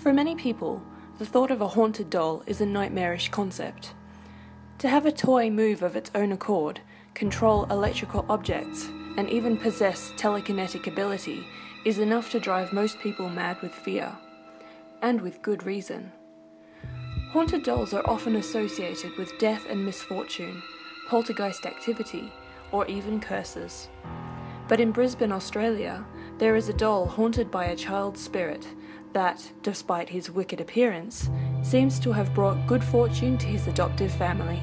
For many people, the thought of a haunted doll is a nightmarish concept. To have a toy move of its own accord, control electrical objects, and even possess telekinetic ability is enough to drive most people mad with fear. And with good reason. Haunted dolls are often associated with death and misfortune, poltergeist activity, or even curses. But in Brisbane, Australia, there is a doll haunted by a child's spirit that, despite his wicked appearance, seems to have brought good fortune to his adoptive family.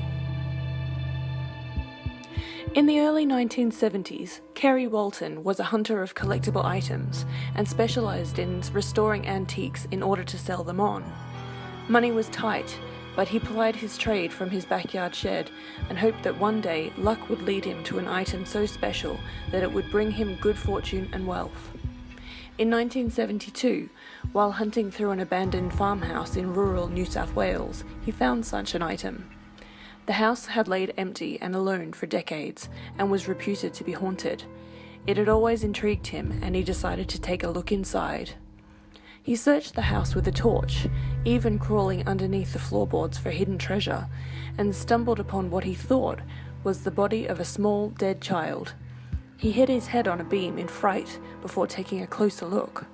In the early 1970s, Kerry Walton was a hunter of collectible items and specialised in restoring antiques in order to sell them on. Money was tight, but he plied his trade from his backyard shed and hoped that one day luck would lead him to an item so special that it would bring him good fortune and wealth. In 1972, while hunting through an abandoned farmhouse in rural New South Wales, he found such an item. The house had laid empty and alone for decades and was reputed to be haunted. It had always intrigued him, and he decided to take a look inside. He searched the house with a torch, even crawling underneath the floorboards for hidden treasure, and stumbled upon what he thought was the body of a small, dead child. He hit his head on a beam in fright before taking a closer look.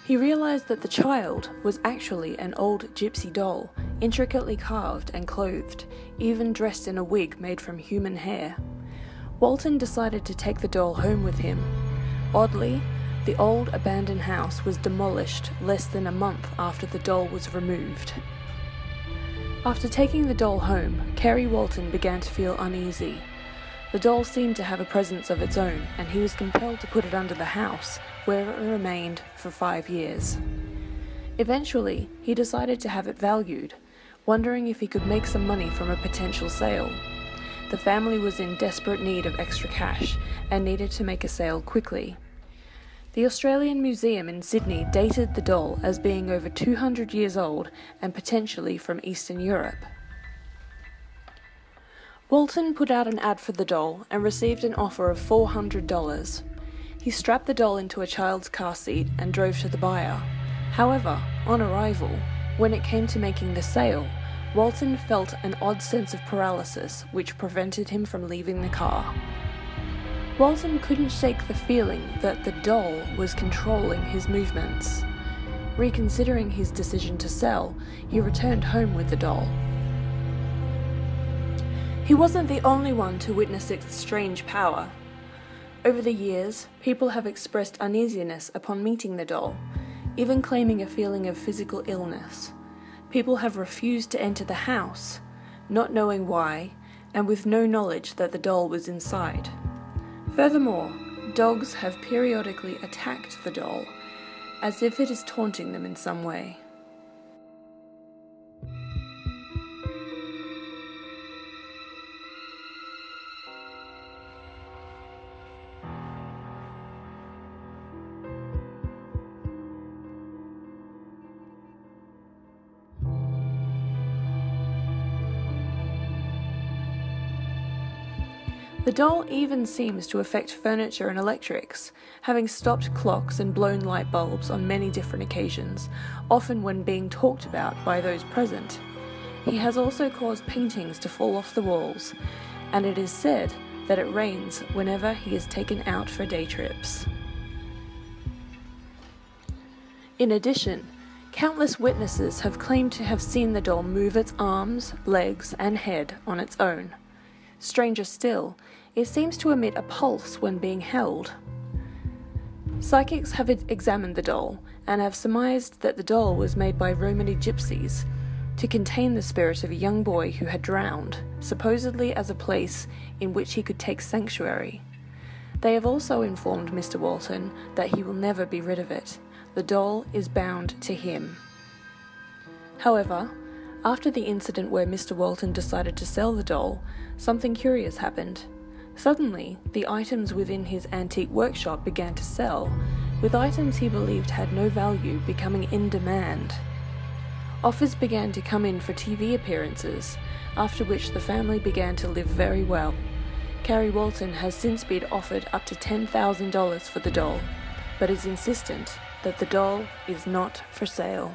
He realised that the child was actually an old gypsy doll, intricately carved and clothed, even dressed in a wig made from human hair. Walton decided to take the doll home with him. Oddly, the old abandoned house was demolished less than a month after the doll was removed. After taking the doll home, Kerry Walton began to feel uneasy. The doll seemed to have a presence of its own, and he was compelled to put it under the house, where it remained for 5 years. Eventually, he decided to have it valued, wondering if he could make some money from a potential sale. The family was in desperate need of extra cash and needed to make a sale quickly. The Australian Museum in Sydney dated the doll as being over 200 years old and potentially from Eastern Europe. Walton put out an ad for the doll and received an offer of $400. He strapped the doll into a child's car seat and drove to the buyer. However, on arrival, when it came to making the sale, Walton felt an odd sense of paralysis which prevented him from leaving the car. Walton couldn't shake the feeling that the doll was controlling his movements. Reconsidering his decision to sell, he returned home with the doll. He wasn't the only one to witness its strange power. Over the years, people have expressed uneasiness upon meeting the doll, even claiming a feeling of physical illness. People have refused to enter the house, not knowing why, and with no knowledge that the doll was inside. Furthermore, dogs have periodically attacked the doll, as if it is taunting them in some way. The doll even seems to affect furniture and electrics, having stopped clocks and blown light bulbs on many different occasions, often when being talked about by those present. He has also caused paintings to fall off the walls, and it is said that it rains whenever he is taken out for day trips. In addition, countless witnesses have claimed to have seen the doll move its arms, legs, and head on its own. Stranger still, it seems to emit a pulse when being held. Psychics have examined the doll and have surmised that the doll was made by Romany gypsies to contain the spirit of a young boy who had drowned, supposedly as a place in which he could take sanctuary. They have also informed Mr. Walton that he will never be rid of it. The doll is bound to him. However, after the incident where Mr. Walton decided to sell the doll, something curious happened. Suddenly, the items within his antique workshop began to sell, with items he believed had no value becoming in demand. Offers began to come in for TV appearances, after which the family began to live very well. Kerry Walton has since been offered up to $10,000 for the doll, but is insistent that the doll is not for sale.